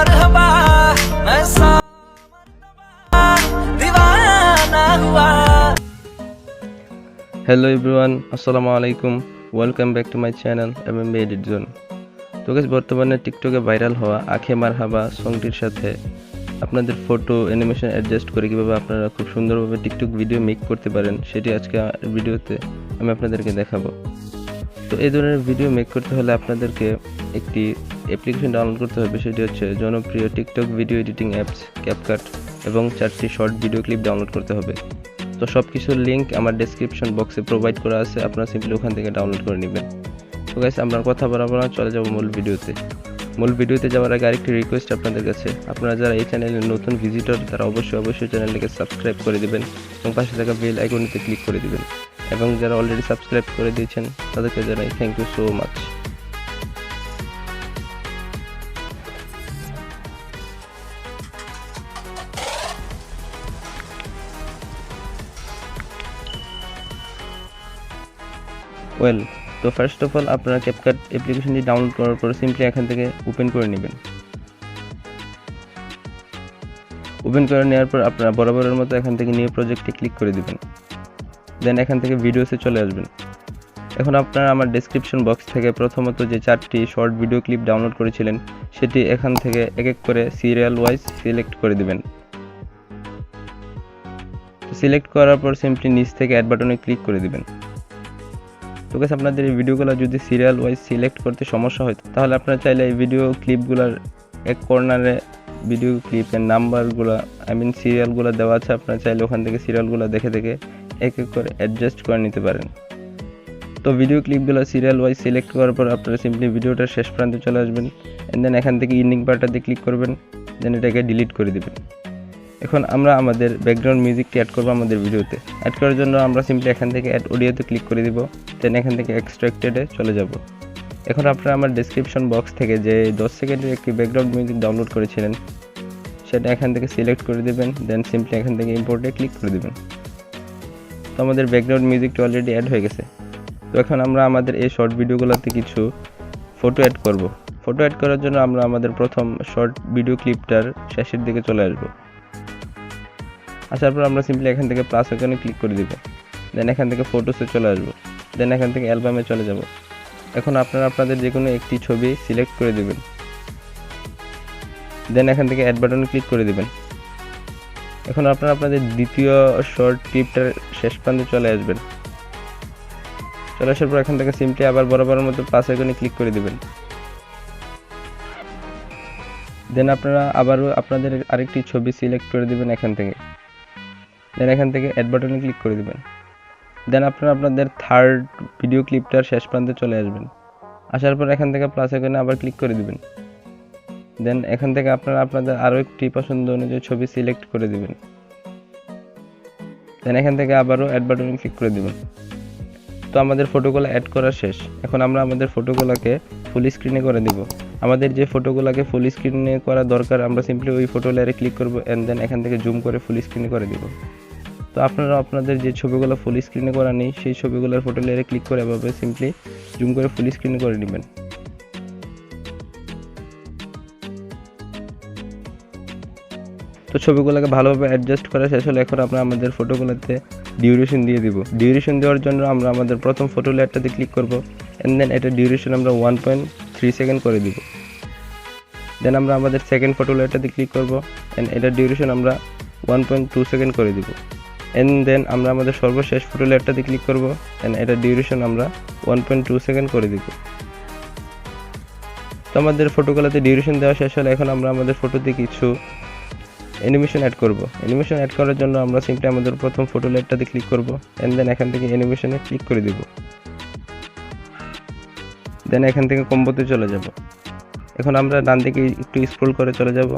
मरहबा मैं सा दीवाना हुआ। Hello everyone, Asslamualaikum. Welcome back to my channel M.M.B Edit Zone. তো গাইস, বর্তমানে টিকটকে ভাইরাল হওয়া আখে মারহাবা সংটির সাথে আপনাদের ফটো অ্যানিমেশন অ্যাডজাস্ট করে কিভাবে আপনারা খুব সুন্দরভাবে টিকটক ভিডিও মেক করতে পারেন সেটি আজকে ভিডিওতে আমি আপনাদেরকে দেখাবো। তো এই ধরনের ভিডিও মেক করতে হলে আপনাদেরকে একটি অ্যাপ্লিকেশন ডাউনলোড করতে হবে, সেটি হচ্ছে জনপ্রিয় TikTok video editing apps CapCut, এবং 4টি শর্ট ভিডিও ক্লিপ ডাউনলোড করতে হবে। তো সব কিছুর লিঙ্ক আমার ডেসক্রিপশন বক্সে প্রোভাইড করা আছে, আপনারা সিম্পলি ওখান থেকে ডাউনলোড করে নেবেন। তো গাইস, আমরা কথা বলবো না, চলে যাব মূল ভিডিওতে যাওয়ার আগে আরেকটি রিকোয়েস্ট আপনাদের কাছে, আপনারা যারা এই চ্যানেলের নতুন ভিজিটর তারা অবশ্যই চ্যানেলটিকে সাবস্ক্রাইব করে দিবেন এবং পাশে থাকা বেল আইকনটিতে ক্লিক করে দিবেন, এবং যারা অলরেডি সাবস্ক্রাইব করে দিয়েছেন তাদেরকে জানাই থ্যাংক ইউ সো মাচ। তো ফার্স্ট অফ অল আপনারা ক্যাপকাট অ্যাপ্লিকেশনটি ডাউনলোড করার পর সিম্পলি এখান থেকে ওপেন করে নেবেন। ওপেন করে নেওয়ার পর আপনারা বরাবরের মতো এখান থেকে নিউ প্রজেক্টে ক্লিক করে দিবেন। দেন এখান থেকে ভিডিওসে চলে আসবেন। এখন আপনারা আমার ডেসক্রিপশন বক্স থেকে প্রথমত যে 4টি শর্ট ভিডিও ক্লিপ ডাউনলোড করেছিলেন সেটি এখান থেকে এক এক করে সিরিয়াল ওয়াইজ সিলেক্ট করে দিবেন। সিলেক্ট করার পর সিম্পলি নিচ থেকে অ্যাড বাটনে ক্লিক করে দিবেন। তো গাইস, আপনাদের এই ভিডিওগুলো যদি সিরিয়াল ওয়াইজ সিলেক্ট করতে সমস্যা হয় তাহলে আপনারা চাইলে এই ভিডিও ক্লিপগুলোর এক কর্নারে ভিডিও ক্লিপের নাম্বারগুলো সিরিয়ালগুলো দেওয়া আছে, আপনারা চাইলে ওখান থেকে সিরিয়ালগুলো দেখে এক এক করে অ্যাডজাস্ট করে নিতে পারেন। তো ভিডিও ক্লিপগুলো সিরিয়াল ওয়াইজ সিলেক্ট করার পর আপনারা সিম্পলি ভিডিওটার শেষ প্রান্তে চলে আসবেন, অ্যান্ড দেন এখান থেকে ইন্ডিং পার্টটাতে ক্লিক করবেন, দেন এটাকে ডিলিট করে দিবেন। এখন আমরা আমাদের ব্যাকগ্রাউন্ড মিউজিকটি অ্যাড করবো আমাদের ভিডিওতে। অ্যাড করার জন্য আমরা সিম্পলি এখান থেকে অ্যাড অডিওতে ক্লিক করে দিব, দেন এখান থেকে এক্সট্রাক্টেডে চলে যাব। এখন আপনারা আমার ডেসক্রিপশন বক্স থেকে যে 10 সেকেন্ডের একটি ব্যাকগ্রাউন্ড মিউজিক ডাউনলোড করেছিলেন সেটা এখান থেকে সিলেক্ট করে দেবেন, দেন সিম্পলি এখান থেকে ইম্পোর্টে ক্লিক করে দেবেন। তো আমাদের ব্যাকগ্রাউন্ড মিউজিকটা অলরেডি অ্যাড হয়ে গেছে। তো এখন আমরা আমাদের এই শর্ট ভিডিওগুলোতে কিছু ফটো অ্যাড করব। ফটো অ্যাড করার জন্য আমরা আমাদের প্রথম শর্ট ভিডিও ক্লিপটার শেষের দিকে চলে আসবো। আসার পর আমরা সিম্পলি এখান থেকে প্লাস আইকনে ক্লিক করে দিব, দেন এখান থেকে ফটোসে চলে আসবো, দেন এখান থেকে অ্যালবামে চলে যাব। এখন আপনারা আপনাদের যে কোনো একটি ছবি সিলেক্ট করে দিবেন, দেন এখান থেকে অ্যাড বাটনে ক্লিক করে দিবেন। এখন আপনারা আপনাদের দ্বিতীয় শর্ট ক্লিপটার শেষ প্রান্তে চলে আসবেন। চলে আসার পর এখান থেকে সিম্পলি আবার বরাবরের মতো প্লাস আইকনে ক্লিক করে দিবেন। দেন আপনারা আবারও আপনাদের আরেকটি ছবি সিলেক্ট করে দিবেন এখান থেকে, দেন এখান থেকে অ্যাড বাটনে ক্লিক করে দিবেন। দেন আপনারা আপনাদের থার্ড ভিডিও ক্লিপটার শেষ প্রান্তে চলে আসবেন। আসার পর এখান থেকে প্লাস আইকনে আবার ক্লিক করে দিবেন, দেন এখান থেকে আপনারা আপনাদের আরও একটি পছন্দ অনুযায়ী ছবি সিলেক্ট করে দিবেন, দেন এখান থেকে আবারও অ্যাড বাটনে ক্লিক করে দিবেন। তো আমাদের ফটোগুলো অ্যাড করা শেষ। এখন আমরা আমাদের ফটোগুলোকে ফুল স্ক্রিনে করে দিব। আমাদের যে ফটোগুলোকে ফুল স্ক্রিনে করা দরকার আমরা সিম্পলি ওই ফটো লেয়ারে ক্লিক করব, অ্যান্ড দেন এখান থেকে জুম করে ফুল স্ক্রিনে করে দিব। তো আপনারা আপনাদের যে ছবিগুলো ফুল স্ক্রিনে করা নেই সেই ছবিগুলোর ফটো লেয়ারে ক্লিক করে এভাবে সিম্পলি জুম করে ফুল স্ক্রিনে করে নেবেন। তো ছবিগুলোকে ভালোভাবে অ্যাডজাস্ট করা শেষ হলে এখন আমরা আমাদের ফটোগুলোতে ডিউরেশন দিয়ে দিব। ডিউরেশন দেওয়ার জন্য আমরা আমাদের প্রথম ফটো লেয়ারটাতে ক্লিক করব, অ্যান্ড দেন এটা ডিউরেশন আমরা 1.3 সেকেন্ড করে দিব। দেন আমরা আমাদের সেকেন্ড ফটো লেয়ারটাতে ক্লিক করব, অ্যান্ড এটা ডিউরেশন আমরা 1.2 সেকেন্ড করে দিব। অ্যান্ড দেন আমরা আমাদের সর্বশেষ ফটো লেয়ারটাতে ক্লিক করব, অ্যান্ড এটা ডিউরেশন আমরা 1.2 সেকেন্ড করে দিব। তো আমাদের ফটোগুলোতে ডিউরেশন দেওয়া শেষ হলে এখন আমরা আমাদের ফটোতে কিছু অ্যানিমেশন অ্যাড করব। অ্যানিমেশন অ্যাড করার জন্য আমরা সিম্পলি আমাদের প্রথম ফটো লেয়ারটাতে ক্লিক করব, অ্যান্ড দেন এখান থেকে অ্যানিমেশনে ক্লিক করে দিব, দেন এখান থেকে কম্বোতে চলে যাব। এখন আমরা ডান দিকে একটু স্ক্রল করে চলে যাব,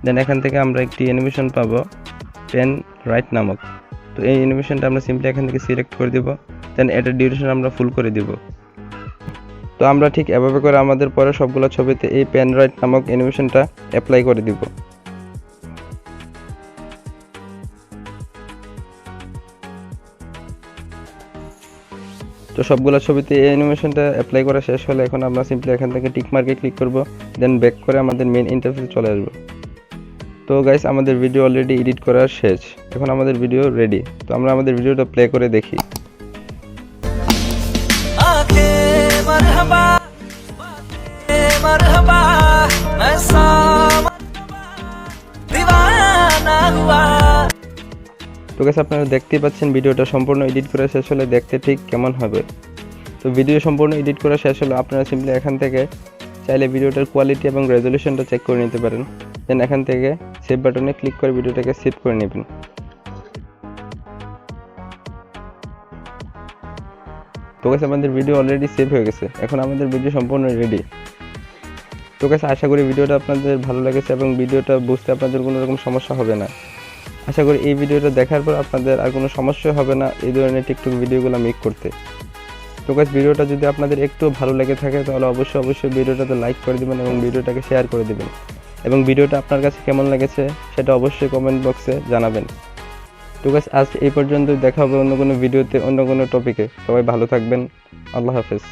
দেন এখান থেকে আমরা একটি অ্যানিমেশন পাবো পেন রাইট নামক। তো এই অ্যানিমেশনটা আমরা সিম্পলি এখান থেকে সিলেক্ট করে দিব, দেন এটার ডিউরেশন আমরা ফুল করে দিব। তো আমরা ঠিক এভাবে করে আমাদের পরে সবগুলো ছবিতে এই পেন রাইট নামক অ্যানিমেশনটা অ্যাপ্লাই করে দিব। তো সবগুলো ছবিতে এই অ্যানিমেশনটা অ্যাপ্লাই করা শেষ হলে এখন আমরা সিম্পলি এখান থেকে টিক মার্কে ক্লিক করব, দেন ব্যাক করে আমাদের মেইন ইন্টারফেসে চলে আসব। তো গাইস আমাদের ভিডিও অলরেডি এডিট করা শেষ, এখন আমাদের ভিডিও রেডি। তো আমরা আমাদের ভিডিওটা প্লে করে দেখি। आखे मरहबा मरहबा ऐसा दीवाना हुआ। তো গাইস আপনারা দেখতেই পাচ্ছেন ভিডিওটা সম্পূর্ণ এডিট করা শেষ হলে দেখতে ঠিক কেমন হবে। তো ভিডিও সম্পূর্ণ এডিট করা শেষ হলে আপনারা সিম্পলি এখান থেকে চাইলে ভিডিওটার কোয়ালিটি এবং রেজলিউশনটা চেক করে নিতে পারেন, দেন এখান থেকে সেভ বাটনে ক্লিক করে ভিডিওটাকে সেভ করে নেবেন। তো গাইস আমাদের ভিডিও অলরেডি সেভ হয়ে গেছে, এখন আমাদের ভিডিও সম্পূর্ণ রেডি। তো গাইস আশা করি ভিডিওটা আপনাদের ভালো লেগেছে এবং ভিডিওটা বুঝতে আপনাদের কোনো রকম সমস্যা হবে না। আশা করি এই ভিডিওটা দেখার পর আপনাদের আর কোনো সমস্যা হবে না এই ধরনের টিকটক ভিডিওগুলো মেক করতে। তো গাইস ভিডিওটা যদি আপনাদের একটু ভালো লেগে থাকে তাহলে অবশ্যই ভিডিওটাতে লাইক করে দিবেন এবং ভিডিওটাকে শেয়ার করে দিবেন, এবং ভিডিওটা আপনার কাছে কেমন লেগেছে সেটা অবশ্যই কমেন্ট বক্সে জানাবেন। তো গাইস আজ এই পর্যন্ত, দেখা হবে অন্য কোনো ভিডিওতে অন্য কোনো টপিকে। সবাই ভালো থাকবেন, আল্লাহ হাফেজ।